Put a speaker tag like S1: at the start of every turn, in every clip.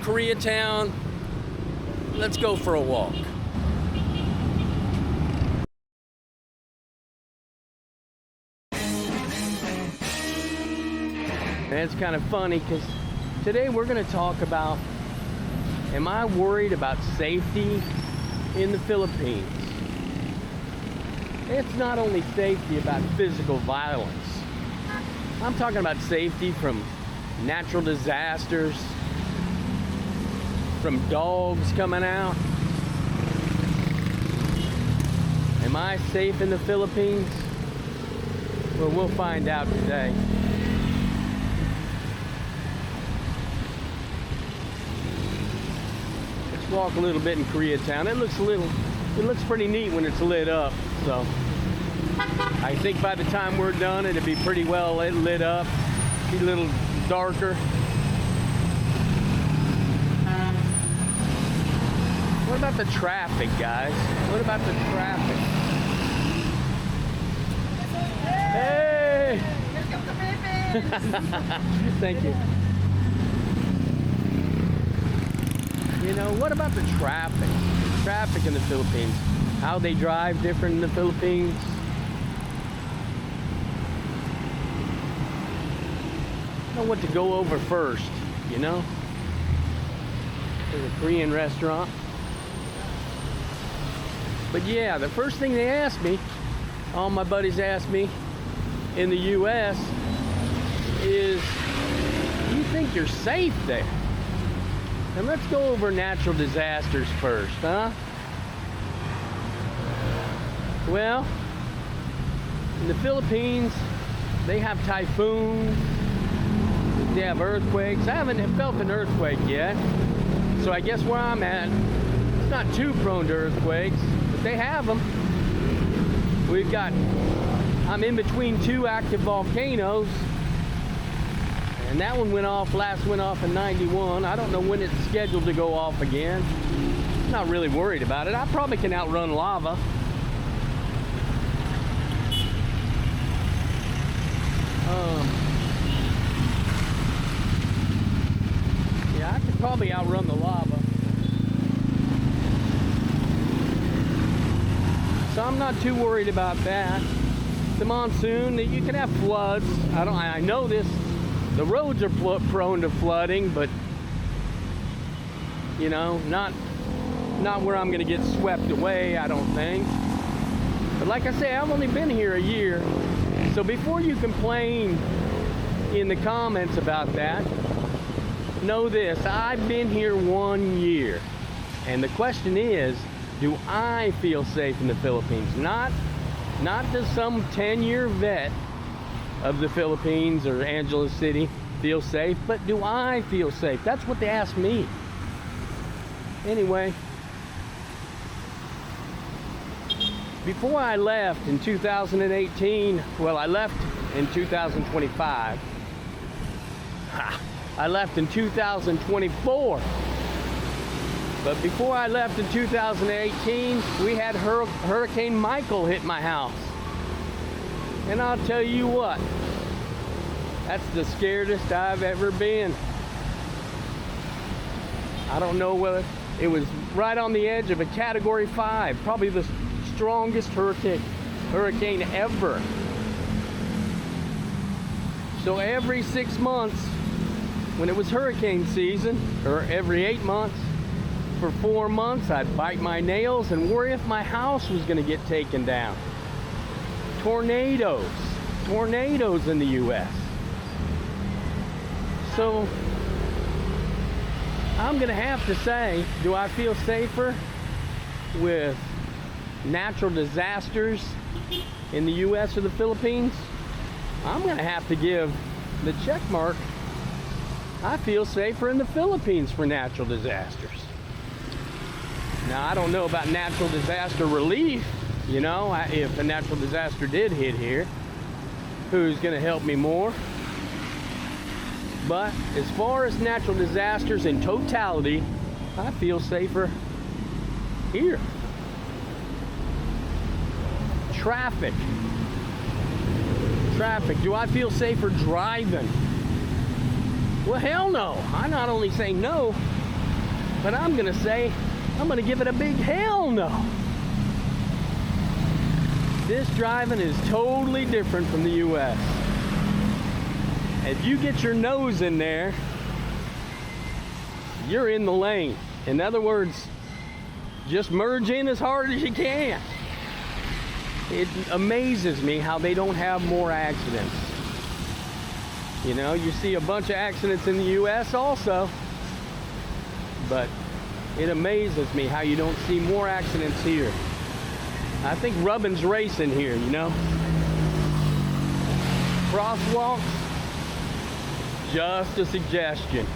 S1: Koreatown. Let's go for a walk. And it's kind of funny because today we're going to talk about, am I worried about safety in the Philippines? It's not only safety about physical violence. I'm talking about safety from natural disasters, from dogs coming out. Am I safe in the Philippines? Well, we'll find out today. Let's walk a little bit in Koreatown. It looks pretty neat when it's lit up. So I think by the time we're done, it'll be pretty well lit up. Be a little darker. What about the traffic, guys? What about the traffic? Hey! Thank you. You know, what about the traffic? Traffic in the Philippines. How they drive different in the Philippines. Know what to go over first, you know? There's a Korean restaurant. But yeah, the first thing they asked me, all my buddies asked me in the US is, do you think you're safe there? And let's go over natural disasters first, huh? Well, in the Philippines, they have typhoons, they have earthquakes. I haven't felt an earthquake yet, so I guess where I'm at, it's not too prone to earthquakes, but they have them. I'm in between two active volcanoes, and that one last went off in 91. I don't know when it's scheduled to go off again. I'm not really worried about it. I probably can outrun lava. Yeah, I could probably outrun the lava. So I'm not too worried about that. The monsoon, you can have floods. I know this. The roads are prone to flooding, but you know, not where I'm going to get swept away, I don't think. But like I say, I've only been here a year. So before you complain in the comments about that, know this, I've been here 1 year. And the question is, do I feel safe in the Philippines? Not does some 10-year vet of the Philippines or Angeles City feel safe, but do I feel safe? That's what they asked me. Anyway, before I left in 2018, well, I left in 2025. I left in 2024. But before I left in 2018, we had Hurricane Michael hit my house. And I'll tell you what, that's the scaredest I've ever been. I don't know whether it was right on the edge of a Category 5, probably the strongest hurricane ever. So every 6 months, when it was hurricane season, or every 8 months, for 4 months, I'd bite my nails and worry if my house was going to get taken down. Tornadoes in the U.S. So I'm going to have to say, do I feel safer with natural disasters in the U.S. or the Philippines? I'm going to have to give the check mark. I feel safer in the Philippines for natural disasters. Now, I don't know about natural disaster relief. You know, if a natural disaster did hit here, who's going to help me more? But as far as natural disasters in totality, I feel safer here. Traffic. Do I feel safer driving? Well, hell no. I'm not only saying no, But I'm gonna say, I'm gonna give it a big hell no. This driving is totally different from the US. If you get your nose in there, you're in the lane. In other words, just merge in as hard as you can. It amazes me how they don't have more accidents. You know, you see a bunch of accidents in the US also, but it amazes me how you don't see more accidents here. I think rubbing's racing here, you know. Crosswalks, just a suggestion.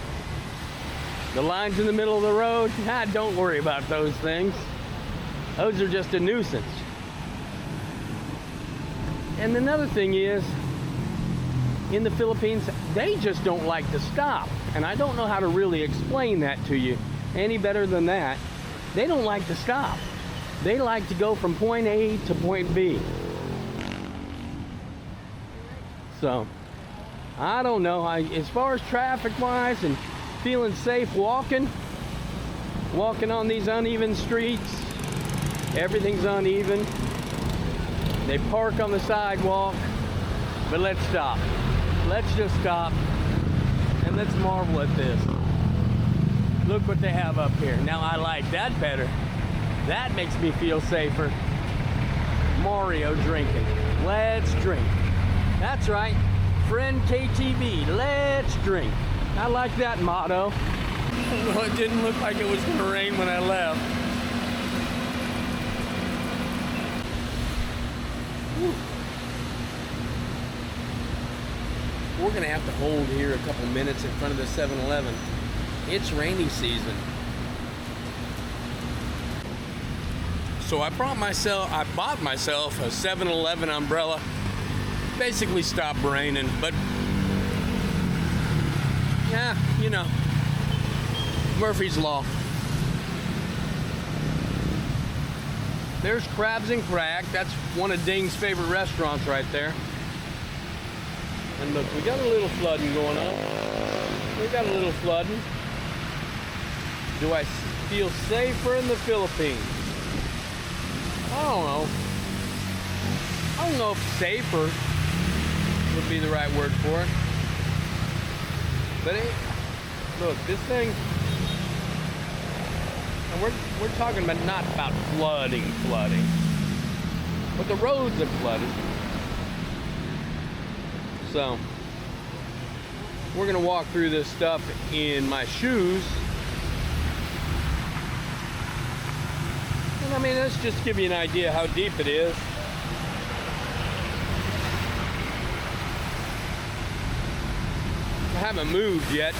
S1: The lines in the middle of the road, don't worry about those things. Those are just a nuisance. And another thing is, in the Philippines, they just don't like to stop. And I don't know how to really explain that to you any better than that. They don't like to stop. They like to go from point A to point B. So, I don't know. As far as traffic-wise and feeling safe walking on these uneven streets, everything's uneven. They park on the sidewalk, but let's stop. Let's just stop and let's marvel at this. Look what they have up here. Now I like that better. That makes me feel safer. Mario drinking. Let's drink. That's right. Friend KTV, let's drink. I like that motto. Well, it didn't look like it was going to rain when I left. Whew. We're going to have to hold here a couple minutes in front of the 7-Eleven. It's rainy season. So I bought myself a 7-Eleven umbrella. Basically stopped raining, but yeah, you know, Murphy's Law. There's Crabs and Crack. That's one of Ding's favorite restaurants right there. And look, we got a little flooding going on. We got a little flooding. Do I feel safer in the Philippines? I don't know. I don't know if safer would be the right word for it. But look, this thing, and we're talking about not about flooding, but the roads have flooded. So we're gonna walk through this stuff in my shoes. And I mean, let's just give you an idea how deep it is. I haven't moved yet.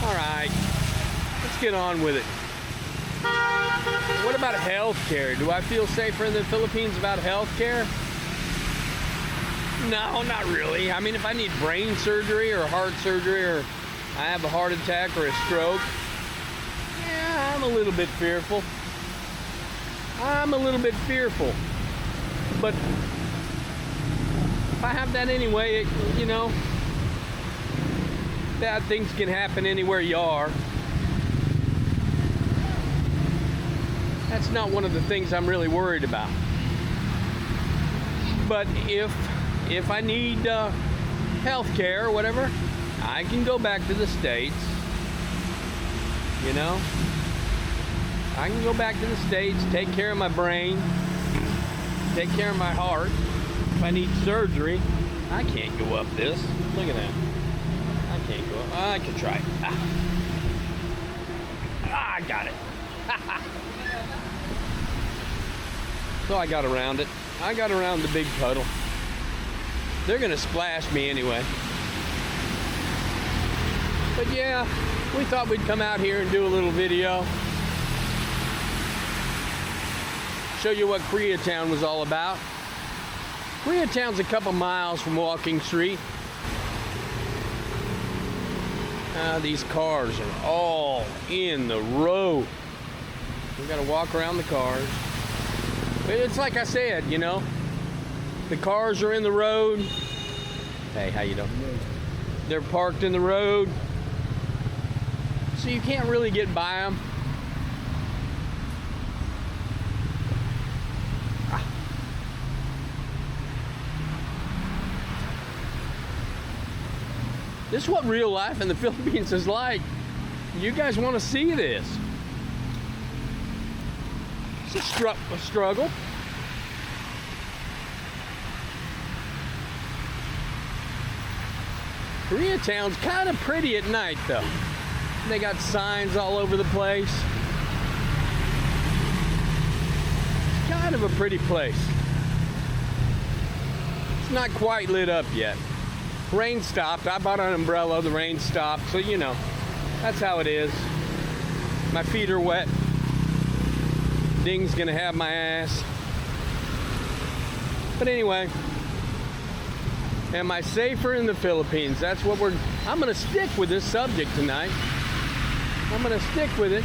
S1: All right, let's get on with it. What about healthcare? Do I feel safer in the Philippines about healthcare? No, not really. I mean, if I need brain surgery or heart surgery or I have a heart attack or a stroke, yeah, I'm a little bit fearful. But if I have that anyway, you know, bad things can happen anywhere you are. That's not one of the things I'm really worried about. But if I need health care or whatever, I can go back to the States. You know? I can go back to the States, take care of my brain, take care of my heart. If I need surgery, I can't go up this. Look at that. I can't go up. I can try. I got it. So I got around it. I got around the big puddle. They're gonna splash me anyway. But yeah, we thought we'd come out here and do a little video. Show you what Koreatown was all about. Koreatown's a couple miles from Walking Street. These cars are all in the road. We gotta walk around the cars. But it's like I said, you know, The cars are in the road. Hey, how you doing? They're parked in the road, so you can't really get by them. This is what real life in the Philippines is like. You guys want to see this? It's a struggle. Koreatown's kind of pretty at night, though. They got signs all over the place. It's kind of a pretty place. It's not quite lit up yet. Rain stopped. I bought an umbrella. The rain stopped. So, you know, that's how it is. My feet are wet. Ding's gonna have my ass. But anyway, am I safer in the Philippines? That's what I'm gonna stick with this subject tonight. I'm gonna stick with it.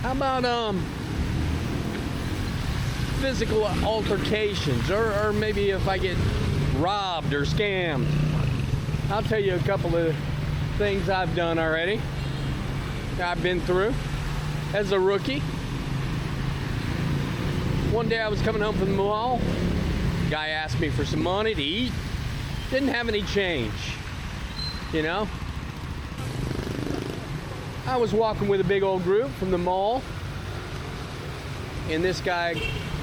S1: How about physical altercations, or maybe if I get robbed or scammed? I'll tell you a couple of things I've done already. I've been through as a rookie. One day I was coming home from the mall. Guy asked me for some money to eat. Didn't have any change, you know. I was walking with a big old group from the mall, and this guy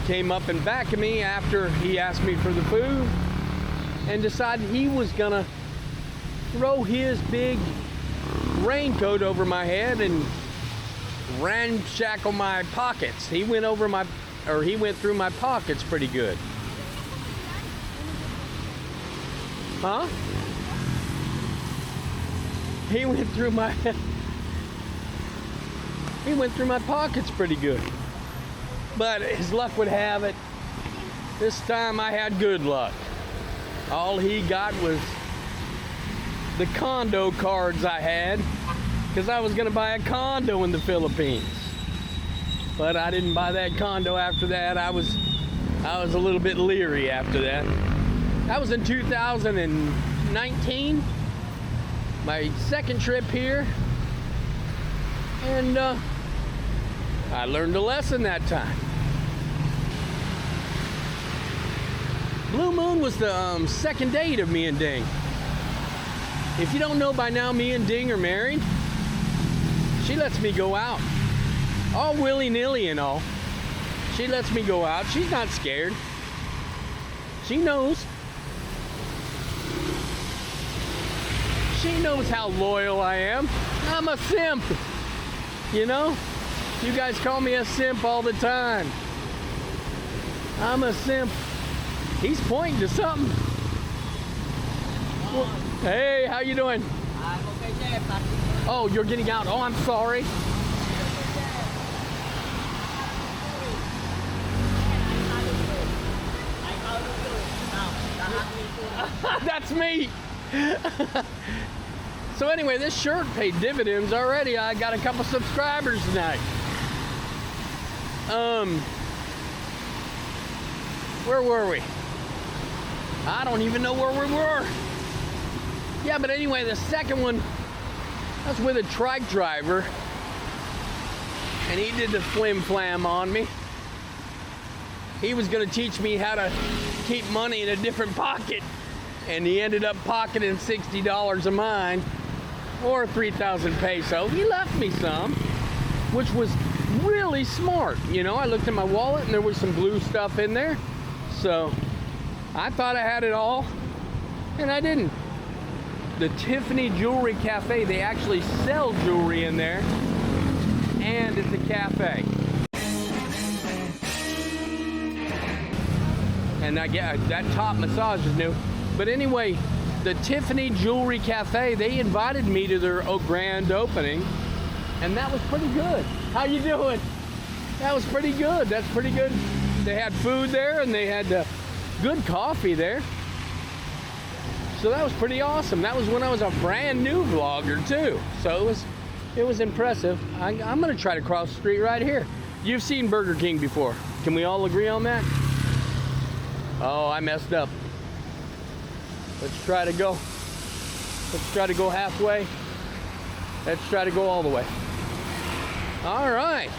S1: came up and back of me after he asked me for the food and decided he was gonna throw his big raincoat over my head and ramshackle my pockets. He went through my pockets pretty good. Huh? He went through my pockets pretty good. But as luck would have it, this time I had good luck. All he got was the condo cards I had, because I was going to buy a condo in the Philippines. But I didn't buy that condo after that. I was a little bit leery after that. That was in 2019, my second trip here. And I learned a lesson that time. Blue Moon was the second date of me and Ding. If you don't know by now, me and Ding are married. She lets me go out. All willy-nilly and all. She lets me go out. She's not scared. She knows. She knows how loyal I am. I'm a simp. You know? You guys call me a simp all the time. I'm a simp. He's pointing to something. Well, hey, how you doing?
S2: I'm okay, Jeff.
S1: Oh, you're getting out. Oh, I'm sorry. That's me. So anyway, this shirt paid dividends already. I got a couple subscribers tonight. Where were we? I don't even know where we were. Yeah, but anyway, the second one, I was with a trike driver, and he did the flim flam on me. He was gonna teach me how to keep money in a different pocket, and he ended up pocketing $60 of mine, or 3,000 peso. He left me some, which was really smart. You know, I looked in my wallet and there was some blue stuff in there. So I thought I had it all, and I didn't. The Tiffany Jewelry Cafe, they actually sell jewelry in there, and it's a cafe. And I get that top massage is new. But anyway, the Tiffany Jewelry Cafe, they invited me to their grand opening, and that was pretty good. How you doing? That was pretty good. That's pretty good. They had food there, and they had good coffee there. So that was pretty awesome. That was when I was a brand new vlogger too. So it was impressive. I'm gonna try to cross the street right here. You've seen Burger King before. Can we all agree on that? Oh, I messed up. Let's try to go. Let's try to go halfway. Let's try to go all the way. All right.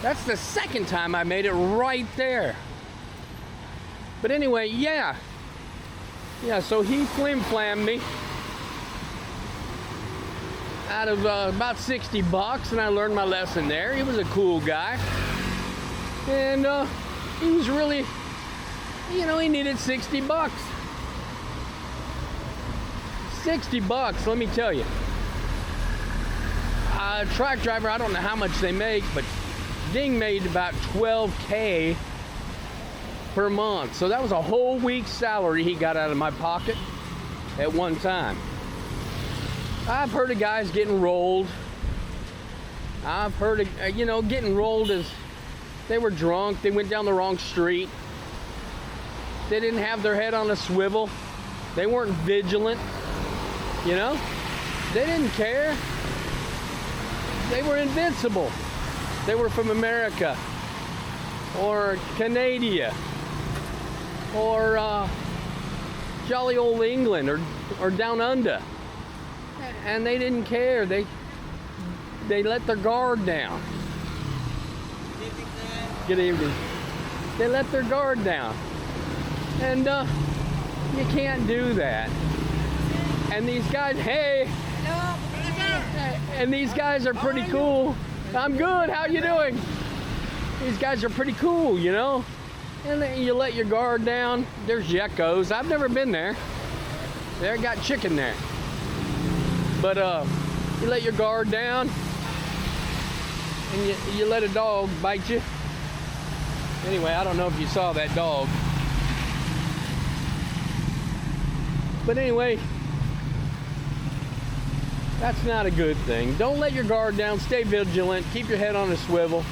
S1: That's the second time I made it right there. But anyway, yeah. Yeah, so he flim-flammed me out of about 60 bucks, and I learned my lesson there. He was a cool guy. And he was really, you know, he needed 60 bucks. 60 bucks, let me tell you. A truck driver, I don't know how much they make, but Ding made about $12K per month. So that was a whole week's salary he got out of my pocket at one time. I've heard of guys getting rolled. I've heard of, you know, getting rolled as they were drunk, they went down the wrong street. They didn't have their head on a swivel. They weren't vigilant, you know? They didn't care. They were invincible. They were from America or Canada or jolly old England or down under. And they didn't care. They let their guard down. Good evening. They let their guard down. And you can't do that. And these guys, hey. And these guys are pretty cool. I'm good, how you doing? These guys are pretty cool, you know? And then you let your guard down. There's geckos. I've never been there. They got chicken there. But you let your guard down and you let a dog bite you. Anyway, I don't know if you saw that dog. But anyway, that's not a good thing. Don't let your guard down. Stay vigilant. Keep your head on a swivel.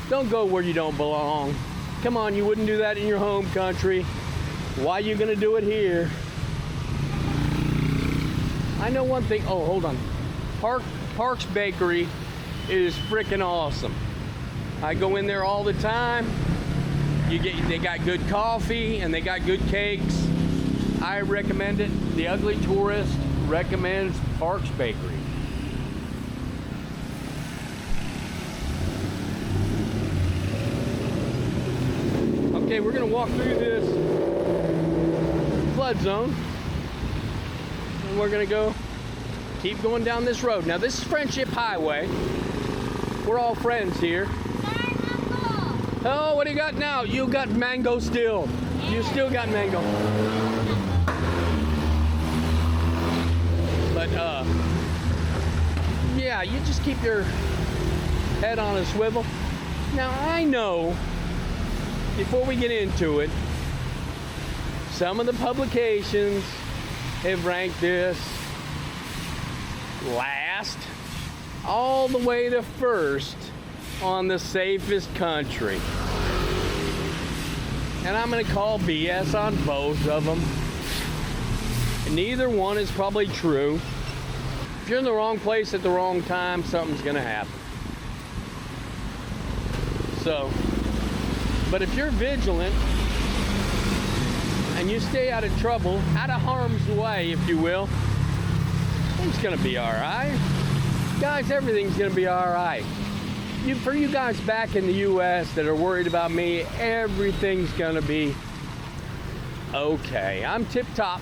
S1: Don't go where you don't belong. Come on, you wouldn't do that in your home country. Why are you going to do it here? I know one thing. Oh, hold on. Parks Bakery is freaking awesome. I go in there all the time. They got good coffee and they got good cakes. I recommend it. The Ugly Tourist recommends Parks Bakery. Okay, we're gonna walk through this flood zone and we're gonna keep going down this road. Now this is Friendship Highway. We're all friends here. Oh, what do you got now? You got mango still. You still got mango. But yeah, you just keep your head on a swivel. Now I know, before we get into it, some of the publications have ranked this last all the way to first on the safest country. And I'm going to call BS on both of them. Neither one is probably true. If you're in the wrong place at the wrong time, something's going to happen. So, but if you're vigilant and you stay out of trouble, out of harm's way, if you will, it's going to be all right. Guys, everything's going to be all right. For you guys back in the U.S. that are worried about me, everything's going to be okay. I'm tip-top.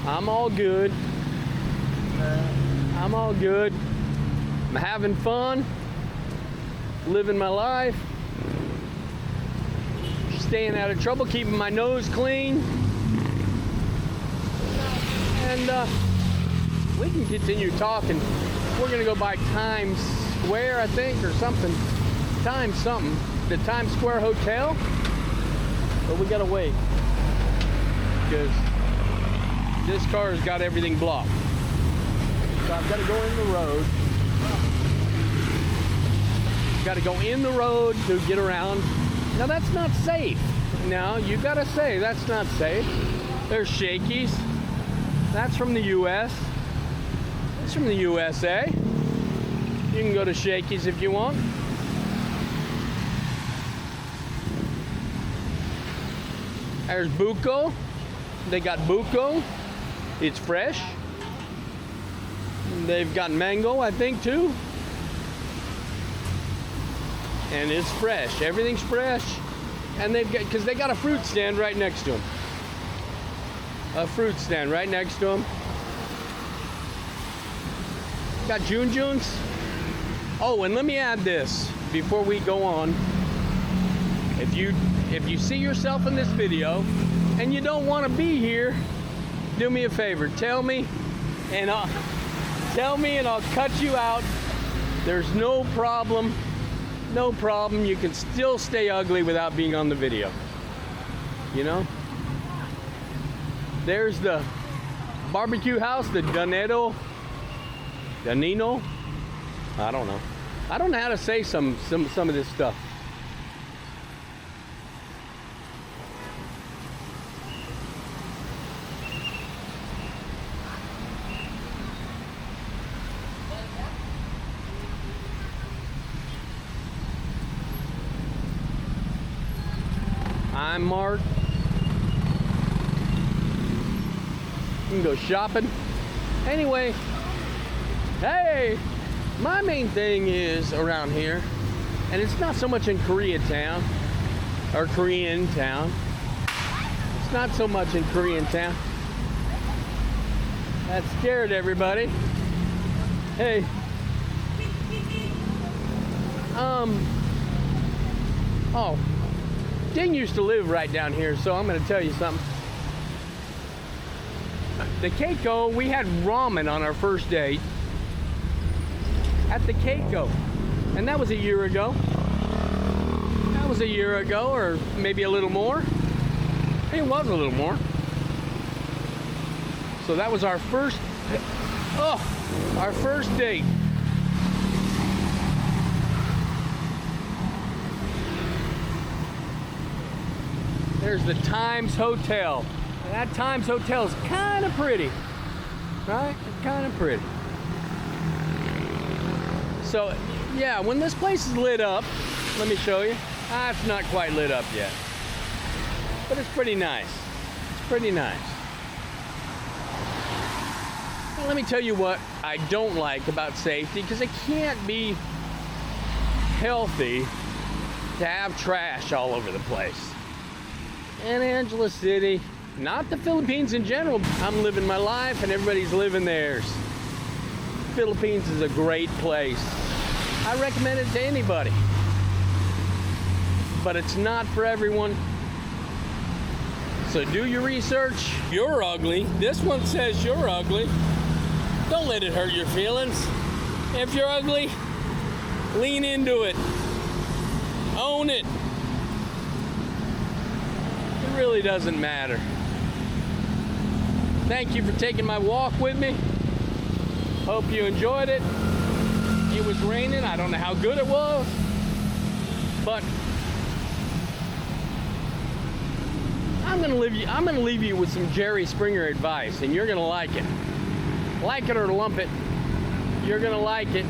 S1: I'm all good. I'm all good. I'm having fun. Living my life. Staying out of trouble. Keeping my nose clean. And we can continue talking. We're going to go by Times Square, I think, or something. Times something. The Times Square Hotel. But we got to wait. Because this car has got everything blocked. So I've got to go in the road. Got to go in the road to get around. Now that's not safe. Now you got to say that's not safe. There's Shakey's. That's from the U.S. That's from the USA. You can go to Shakey's if you want. There's buko. They got buko. It's fresh. They've got mango, I think, too. And it's fresh. Everything's fresh. And they've got, because they got a fruit stand right next to them. A fruit stand right next to them. Got Junjuns. Oh, and let me add this before we go on. If you see yourself in this video and you don't want to be here, do me a favor. Tell me and I'll cut you out. There's no problem. No problem. You can still stay ugly without being on the video. You know? There's the barbecue house, the Danino. I don't know. I don't know how to say some of this stuff. I'm Mark. You can go shopping. Anyway, hey, my main thing is around here, and it's not so much in Koreatown, or Korean town. It's not so much in Korean town. That scared everybody. Hey. Oh, Ding used to live right down here, so I'm going to tell you something. The Keiko, we had ramen on our first date at the Keiko, and that was a year ago. That was a year ago, or maybe a little more. It was a little more. So that was our first date. There's the Times Hotel. And that Times Hotel is kind of pretty, right? Kind of pretty. So, yeah, when this place is lit up, let me show you. It's not quite lit up yet, but it's pretty nice. It's pretty nice. Well, let me tell you what I don't like about safety, because it can't be healthy to have trash all over the place. In Angeles City, not the Philippines in general. I'm living my life and everybody's living theirs. Philippines is a great place. I recommend it to anybody. But it's not for everyone. So do your research. You're ugly. This one says you're ugly. Don't let it hurt your feelings. If you're ugly, lean into it. Own it. It really doesn't matter. Thank you for taking my walk with me. Hope you enjoyed it. It was raining. I don't know how good it was, but I'm gonna leave you with some Jerry Springer advice, and you're gonna like it. Like it or lump it, you're gonna like it.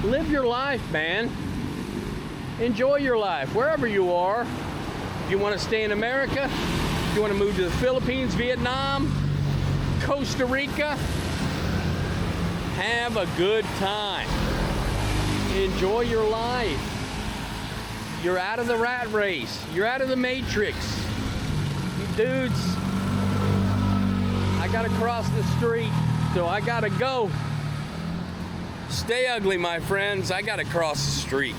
S1: Live your life, man. Enjoy your life wherever you are. If you want to stay in America, if you want to move to the Philippines, Vietnam, Costa Rica, have a good time. Enjoy your life. You're out of the rat race. You're out of the matrix. You dudes, I gotta cross the street, so I gotta go. Stay ugly, my friends. I gotta cross the street.